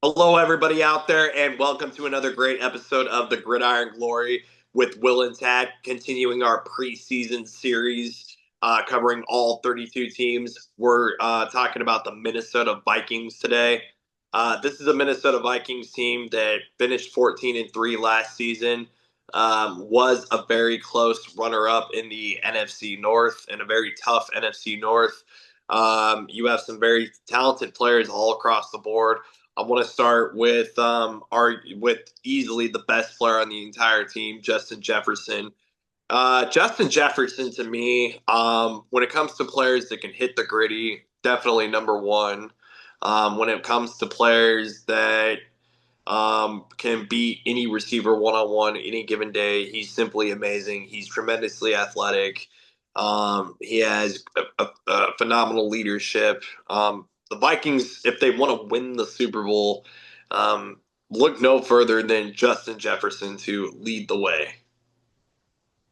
Hello, everybody out there, and welcome to another great episode of the Gridiron Glory with Will and Tad, continuing our preseason series covering all 32 teams. We're talking about the Minnesota Vikings today. This is a Minnesota Vikings team that finished 14-3 last season, was a very close runner up in the NFC North and a very tough NFC North. You have some very talented players all across the board. I want to start with with easily the best player on the entire team, Justin Jefferson. Justin Jefferson to me, when it comes to players that can hit the gritty, definitely number one. When it comes to players that can beat any receiver one on one any given day, he's simply amazing. He's tremendously athletic. He has a phenomenal leadership. The Vikings, if they want to win the Super Bowl, look no further than Justin Jefferson to lead the way.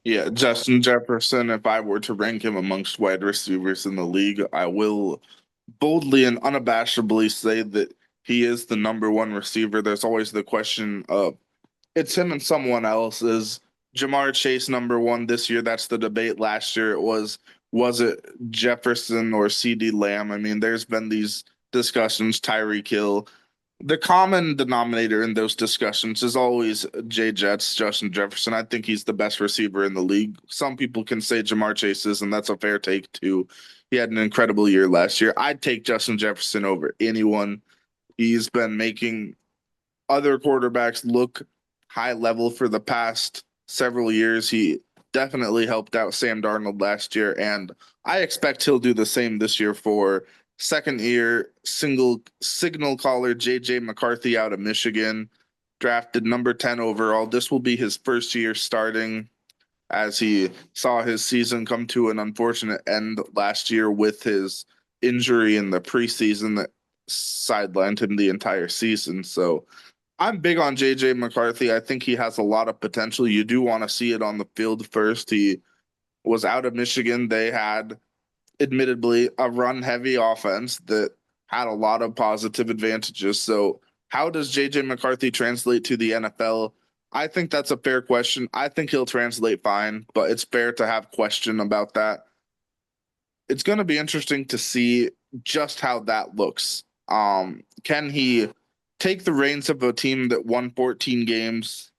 Yeah, Justin Jefferson, if I were to rank him amongst wide receivers in the league, I will boldly and unabashedly say that he is the number one receiver. There's always the question of it's him and someone else. Is Jamar Chase number one this year? That's the debate. Last year was it Jefferson or CD Lamb? I mean, there's been these discussions, Tyreek Hill. The common denominator in those discussions is always Jay Jets, Justin Jefferson. I think he's the best receiver in the league. Some people can say Jamar Chase is, and that's a fair take too. He had an incredible year last year. I'd take Justin Jefferson over anyone. He's been making other quarterbacks look high level for the past several years. He definitely helped out Sam Darnold last year, and I expect he'll do the same this year for second year single signal caller JJ McCarthy out of Michigan, drafted number 10 overall. This will be his first year starting as he saw his season come to an unfortunate end last year with his injury in the preseason that sidelined him the entire season. So I'm big on JJ McCarthy. I think he has a lot of potential. You do want to see it on the field first. He was out of Michigan. They had, admittedly, a run heavy offense that had a lot of positive advantages. So, how does JJ McCarthy translate to the NFL? I think that's a fair question. I think he'll translate fine, but it's fair to have question about that. It's going to be interesting to see just how that looks. Can he take the reins of a team that won 14 games?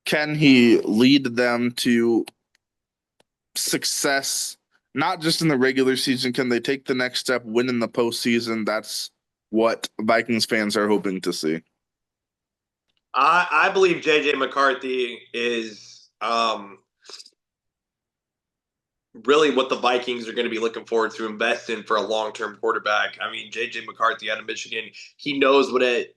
Can he lead them to success, not just in the regular season? Can they take the next step, win in the postseason? That's what Vikings fans are hoping to see. I believe JJ McCarthy is really what the Vikings are going to be looking forward to invest in for a long term quarterback. I mean, JJ McCarthy out of Michigan, he knows it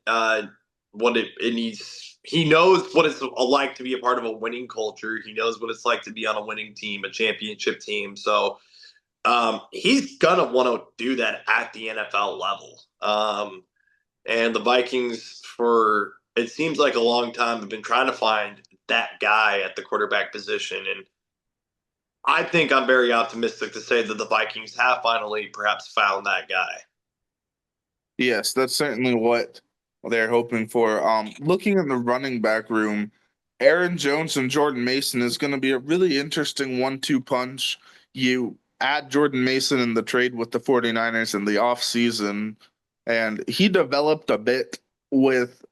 needs. He knows what it's like to be a part of a winning culture. He knows what it's like to be on a winning team, a championship team. So he's gonna want to do that at the NFL level. And the Vikings, for it seems like a long time, have been trying to find that guy at the quarterback position, and I think I'm very optimistic to say that the Vikings have finally perhaps found that guy. Yes, that's certainly what they're hoping for. Looking in the running back room, Aaron Jones and Jordan Mason is going to be a really interesting 1-2 punch. You add Jordan Mason in the trade with the 49ers in the offseason, and he developed a bit with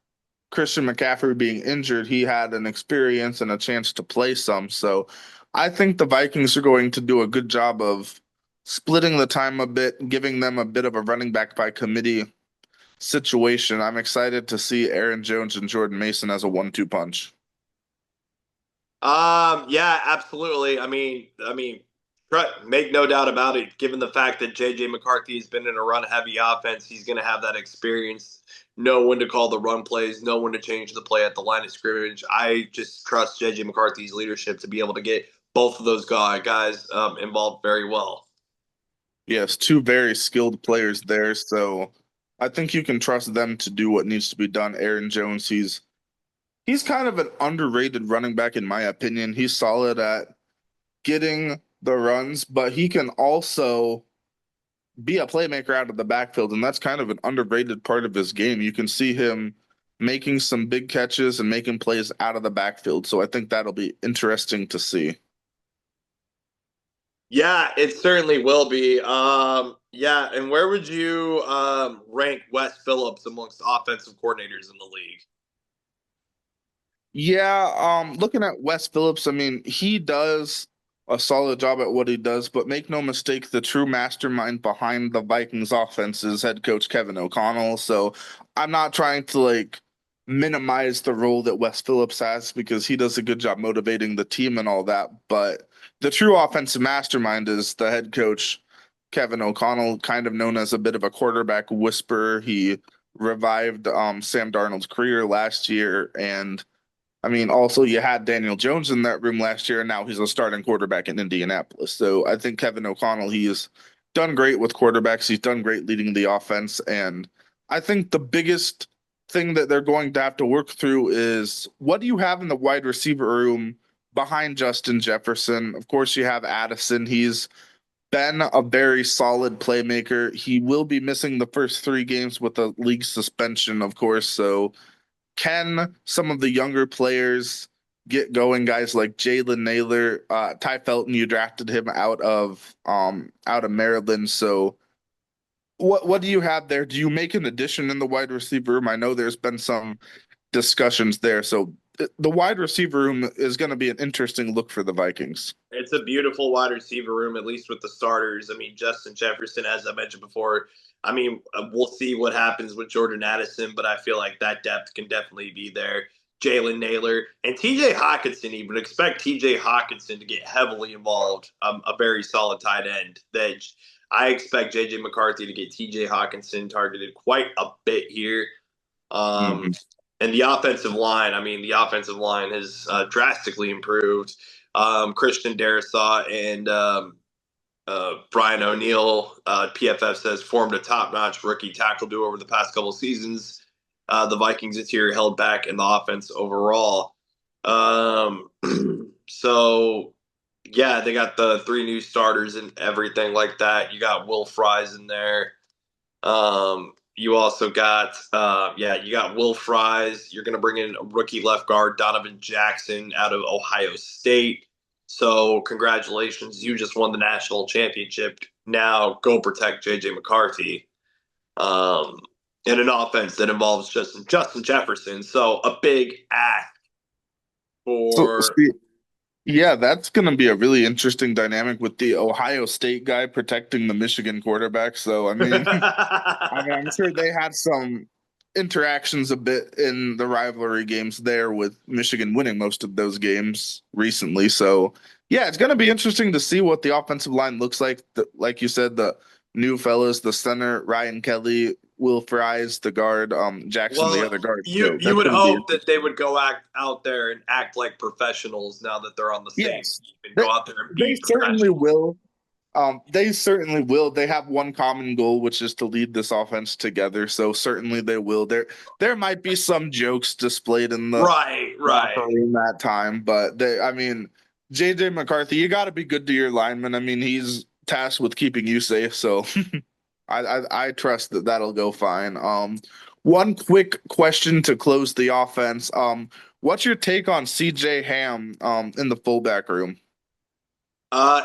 Christian McCaffrey being injured. He had an experience and a chance to play some. So I think the Vikings are going to do a good job of splitting the time a bit, giving them a bit of a running back by committee situation. I'm excited to see Aaron Jones and Jordan Mason as a 1-2 punch. Yeah, absolutely. Make no doubt about it. Given the fact that JJ McCarthy has been in a run-heavy offense, he's going to have that experience. Know when to call the run plays, know when to change the play at the line of scrimmage. I just trust JJ McCarthy's leadership to be able to get both of those guys involved very well. Yes, two very skilled players there. So I think you can trust them to do what needs to be done. Aaron Jones, he's kind of an underrated running back in my opinion. He's solid at getting the runs, but he can also be a playmaker out of the backfield, and that's kind of an underrated part of his game. You can see him making some big catches and making plays out of the backfield. So I think that'll be interesting to see. Yeah, it certainly will be. Yeah, and where would you rank Wes Phillips amongst offensive coordinators in the league? Yeah, looking at Wes Phillips, I mean, he does a solid job at what he does, but make no mistake, the true mastermind behind the Vikings offense is head coach Kevin O'Connell. So I'm not trying to like minimize the role that Wes Phillips has because he does a good job motivating the team and all that. But the true offensive mastermind is the head coach Kevin O'Connell, kind of known as a bit of a quarterback whisperer. He revived Sam Darnold's career last year, and I mean, also you had Daniel Jones in that room last year, and now he's a starting quarterback in Indianapolis. So I think Kevin O'Connell, he has done great with quarterbacks. He's done great leading the offense, and I think the biggest thing that they're going to have to work through is what do you have in the wide receiver room behind Justin Jefferson? Of course, you have Addison. He's been a very solid playmaker. He will be missing the first 3 games with a league suspension, of course. So can some of the younger players get going? Guys like Jalen Naylor, Ty Felton, you drafted him out of Maryland. So what do you have there? Do you make an addition in the wide receiver room? I know there's been some discussions there. So the wide receiver room is going to be an interesting look for the Vikings. It's a beautiful wide receiver room, at least with the starters. I mean, Justin Jefferson, as I mentioned before. I mean, we'll see what happens with Jordan Addison, but I feel like that depth can definitely be there. Jalen Naylor and TJ Hawkinson, even expect TJ Hawkinson to get heavily involved. A very solid tight end that I expect JJ McCarthy to get TJ Hawkinson targeted quite a bit here. Um, Mhm. and the offensive line, I mean, the offensive line has drastically improved. Christian Darrisaw and Brian O'Neill, PFF says, formed a top-notch rookie tackle duo over the past couple of seasons. The Vikings interior held back in the offense overall. Um, so, yeah, they got the 3 new starters and everything like that. You got Will Fries in there. You also got, you got Will Fries. You're going to bring in a rookie left guard, Donovan Jackson, out of Ohio State. So, congratulations. You just won the national championship. Now, go protect JJ McCarthy um, in an offense that involves Justin Jefferson. So, a big ask So, for. yeah, that's going to be a really interesting dynamic with the Ohio State guy protecting the Michigan quarterback. So, I mean, I'm sure they had some interactions a bit in the rivalry games there with Michigan winning most of those games recently. So, yeah, it's going to be interesting to see what the offensive line looks like. Like you said, the new fellas, the center, Ryan Kelly, Will Fries, the guard, Jackson, the Well, other guard. you So you that's would going to be hope that they interesting. would go out there and act like professionals now that they're on the same Yes, team and they, go out there and they be certainly professionals. will. They certainly will. They have one common goal, which is to lead this offense together. So certainly they will. There might be some jokes displayed in the Right, locker right. room that time, but I mean, JJ McCarthy, you got to be good to your lineman. I mean, he's tasked with keeping you safe, so I trust that that'll go fine. One quick question to close the offense. What's your take on CJ Ham in the fullback room? Uh,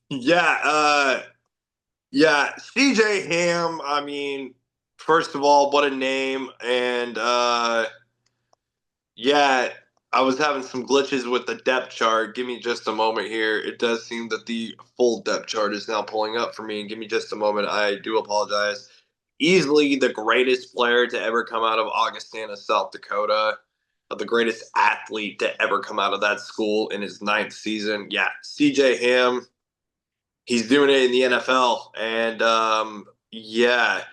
yeah, yeah. CJ Ham. I mean, first of all, what a name, and yeah, I was having some glitches with the depth chart. Give me just a moment here. It does seem that the full depth chart is now pulling up for me. Give me just a moment. I do apologize. Easily the greatest player to ever come out of Augustana, South Dakota. The greatest athlete to ever come out of that school in his 9th season. Yeah, CJ Ham. He's doing it in the NFL. And yeah,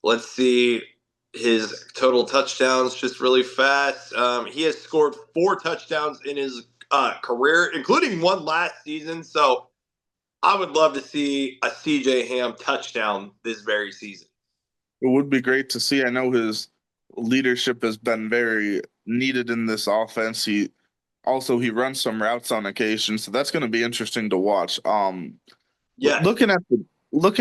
let's see his total touchdowns just really fast. He has scored 4 touchdowns in his career, including one last season. So I would love to see a CJ Ham touchdown this very season. It would be great to see. I know his leadership has been very needed in this offense. He runs some routes on occasion, so that's going to be interesting to watch. Yes. Looking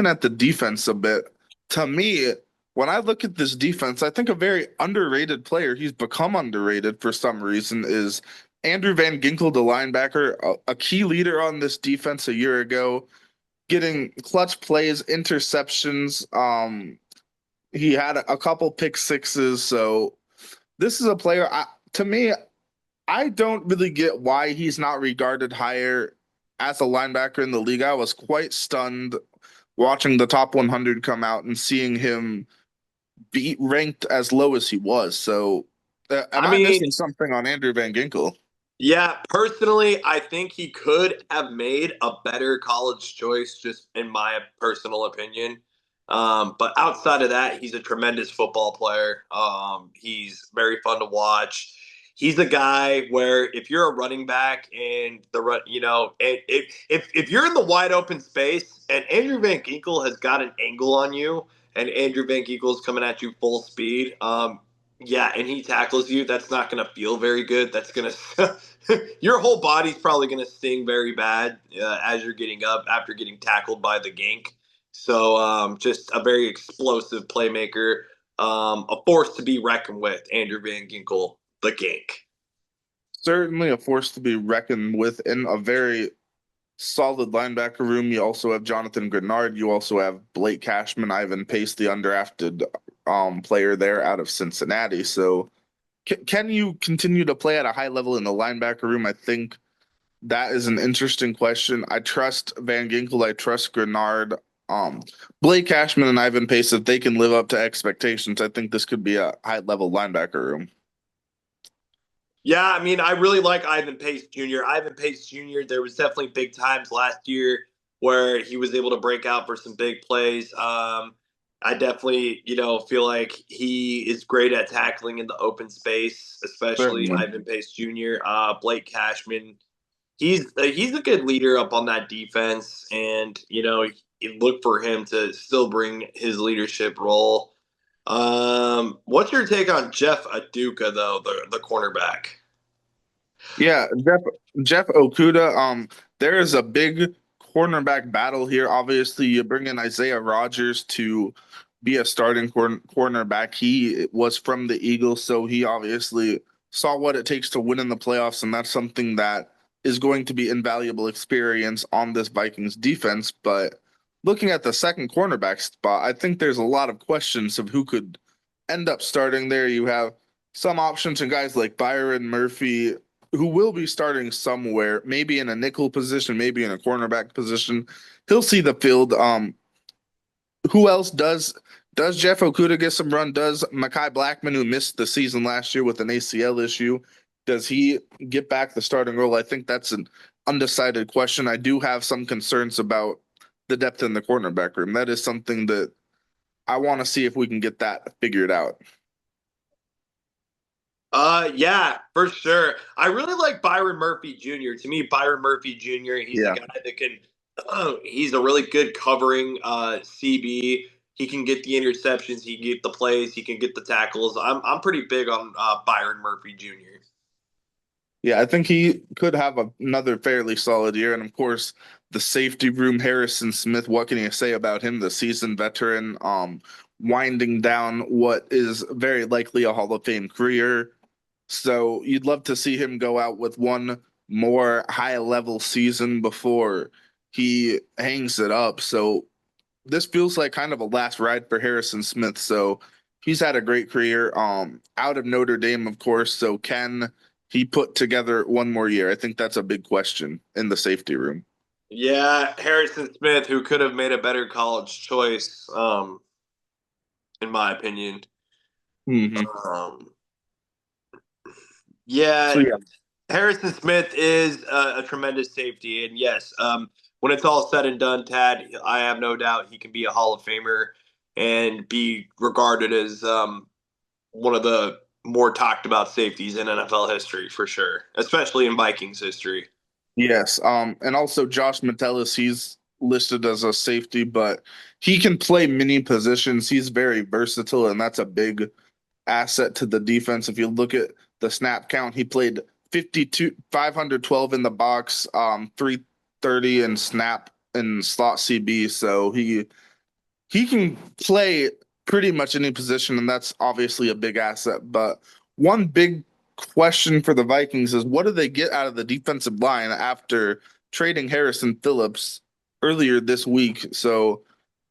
at the defense a bit, to me, when I look at this defense, I think a very underrated player, he's become underrated for some reason, is Andrew Van Ginkel, the linebacker, a key leader on this defense a year ago, getting clutch plays, interceptions. He had a couple pick sixes. So this is a player, to me, I don't really get why he's not regarded higher as a linebacker in the league. I was quite stunned watching the top 100 come out and seeing him be ranked as low as he was. So, am I I mean, missing something on Andrew Van Ginkel? yeah, personally, I think he could have made a better college choice, just in my personal opinion. But outside of that, he's a tremendous football player. He's very fun to watch. He's a guy where if you're a running back and the run, and if you're in the wide open space and Andrew Van Ginkel has got an angle on you, and Andrew Van Ginkel is coming at you full speed, yeah, and he tackles you, that's not going to feel very good. That's going to your whole body's probably going to sting very bad as you're getting up after getting tackled by the gank. So just a very explosive playmaker, a force to be reckoned with. Andrew Van Ginkel, the gank. Certainly a force to be reckoned with in a very solid linebacker room. You also have Jonathan Grenard. You also have Blake Cashman, Ivan Pace, the undrafted player there out of Cincinnati. So, can you continue to play at a high level in the linebacker room? I think that is an interesting question. I trust Van Ginkel. I trust Grenard. Um, Blake Cashman and Ivan Pace, if they can live up to expectations, I think this could be a high level linebacker room. Yeah, I mean, I really like Ivan Pace Jr. Ivan Pace Jr., there was definitely big times last year where he was able to break out for some big plays. I definitely, feel like he is great at tackling in the open space, especially Certainly. Ivan Pace Jr. Blake Cashman, he's a good leader up on that defense, and you look for him to still bring his leadership role. What's your take on Jeff Aduka though, the cornerback? Yeah, Jeff Okuda. There is a big cornerback battle here. Obviously, you bring in Isaiah Rodgers to be a starting cornerback. He was from the Eagles, so he obviously saw what it takes to win in the playoffs, and that's something that is going to be invaluable experience on this Vikings defense. But looking at the second cornerback spot, I think there's a lot of questions of who could end up starting there. You have some options and guys like Byron Murphy who will be starting somewhere, maybe in a nickel position, maybe in a cornerback position. He'll see the field. Who else does Jeff Okuda get some run? Does Makai Blackman, who missed the season last year with an ACL issue, does he get back the starting role? I think that's an undecided question. I do have some concerns about the depth in the cornerback room. That is something that I want to see if we can get that figured out. Yeah, for sure. I really like Byron Murphy Jr. To me, Byron Murphy Jr., he's a Yeah. guy that can, he's a really good covering CB. He can get the interceptions, he can get the plays, he can get the tackles. I'm pretty big on Byron Murphy Jr. Yeah, I think he could have another fairly solid year. And of course, the safety room, Harrison Smith, what can you say about him? The seasoned veteran, winding down what is very likely a Hall of Fame career. So you'd love to see him go out with one more high level season before he hangs it up. So this feels like kind of a last ride for Harrison Smith. So he's had a great career out of Notre Dame, of course. So can he put together one more year? I think that's a big question in the safety room. Yeah, Harrison Smith, who could have made a better college choice, in my opinion. Hmm. Um, So yeah, yeah, Harrison Smith is a tremendous safety, and yes, when it's all said and done, Tad, I have no doubt he can be a Hall of Famer and be regarded as one of the more talked about safeties in NFL history for sure, especially in Vikings history. yes. And also Josh Metellus, he's listed as a safety, but he can play many positions. He's very versatile, and that's a big asset to the defense. If you look at the snap count, he played 52, 512 in the box, 330 in snap and slot CB. So he can play pretty much any position, and that's obviously a big asset. But one big question for the Vikings is what do they get out of the defensive line after trading Harrison Phillips earlier this week? So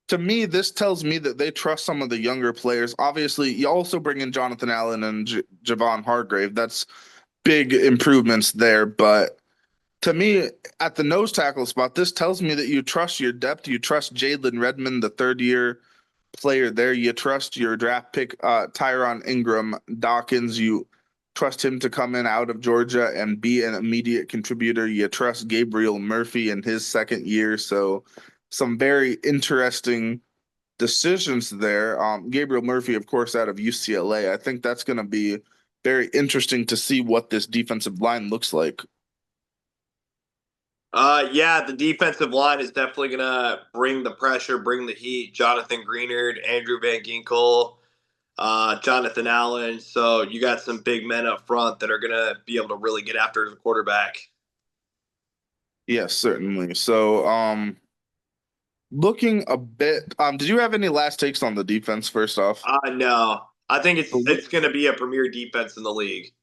to me, this tells me that they trust some of the younger players. Obviously, you also bring in Jonathan Allen and Javon Hargrave. That's big improvements there. But to me, at the nose tackle spot, this tells me that you trust your depth. You trust Jalen Redmond, the third year player there. You trust your draft pick, Tyron Ingram Dawkins. You trust him to come in out of Georgia and be an immediate contributor. You trust Gabriel Murphy in his second year. So, some very interesting decisions there. Gabriel Murphy, of course, out of UCLA. I think that's going to be very interesting to see what this defensive line looks like. Yeah, the defensive line is definitely gonna bring the pressure, bring the heat. Jonathan Greenard, Andrew Van Ginkel, Jonathan Allen. So you got some big men up front that are gonna be able to really get after the quarterback. Yes, certainly. So, looking a bit, did you have any last takes on the defense first off? No, I think it's gonna be a premier defense in the league.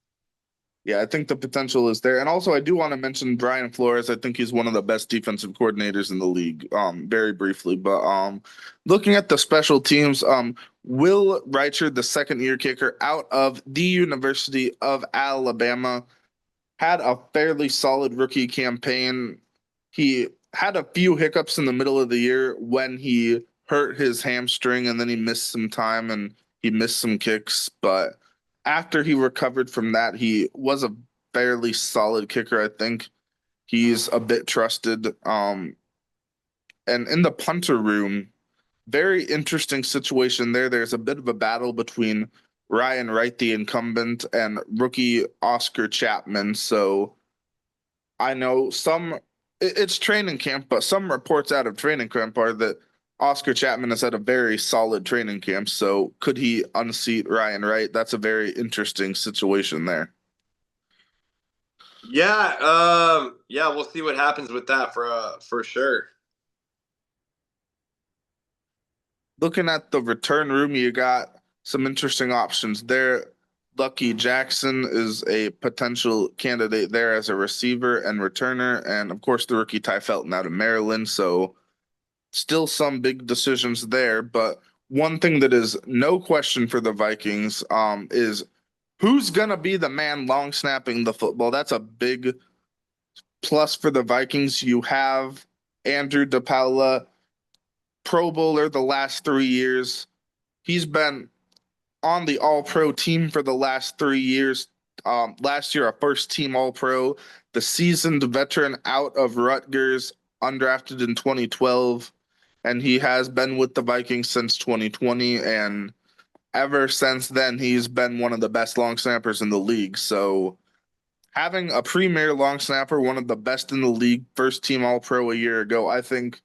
Yeah, I think the potential is there. And also I do want to mention Brian Flores. I think he's one of the best defensive coordinators in the league, very briefly. But looking at the special teams, Will Reichard, the second year kicker out of the University of Alabama, had a fairly solid rookie campaign. He had a few hiccups in the middle of the year when he hurt his hamstring and then he missed some time and he missed some kicks. But after he recovered from that, he was a fairly solid kicker. I think he's a bit trusted. And in the punter room, very interesting situation there. There's a bit of a battle between Ryan Wright, the incumbent, and rookie Oscar Chapman. So I know it's training camp, but some reports out of training camp are that Oscar Chapman has had a very solid training camp. So could he unseat Ryan Wright? That's a very interesting situation there. Yeah, yeah, we'll see what happens with that for sure. Looking at the return room, you got some interesting options there. Lucky Jackson is a potential candidate there as a receiver and returner, and of course the rookie Ty Felton out of Maryland. So still some big decisions there, but one thing that is no question for the Vikings is who's gonna be the man long snapping the football. That's a big plus for the Vikings. You have Andrew DePaula, Pro Bowler the last 3 years. He's been on the All Pro team for the last 3 years. Last year, a first team All Pro, the seasoned veteran out of Rutgers, undrafted in 2012. And he has been with the Vikings since 2020. And ever since then, he's been one of the best long snappers in the league. So having a premier long snapper, one of the best in the league, first team All Pro a year ago, I think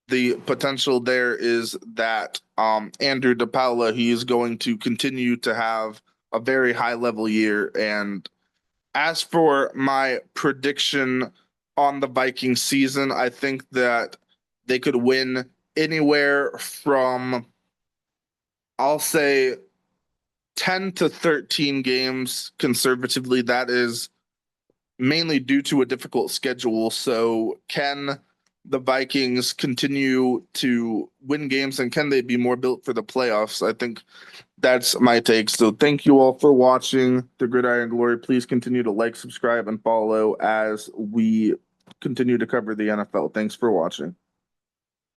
the potential there is that Andrew DePaula, he is going to continue to have a very high level year. And as for my prediction on the Vikings season, I think that they could win anywhere from, I'll say, 10 to 13 games conservatively. That is mainly due to a difficult schedule. So, can the Vikings continue to win games and can they be more built for the playoffs? I think that's my take. So, thank you all for watching the Gridiron Glory. Please continue to like, subscribe, and follow as we continue to cover the NFL. Thanks for watching.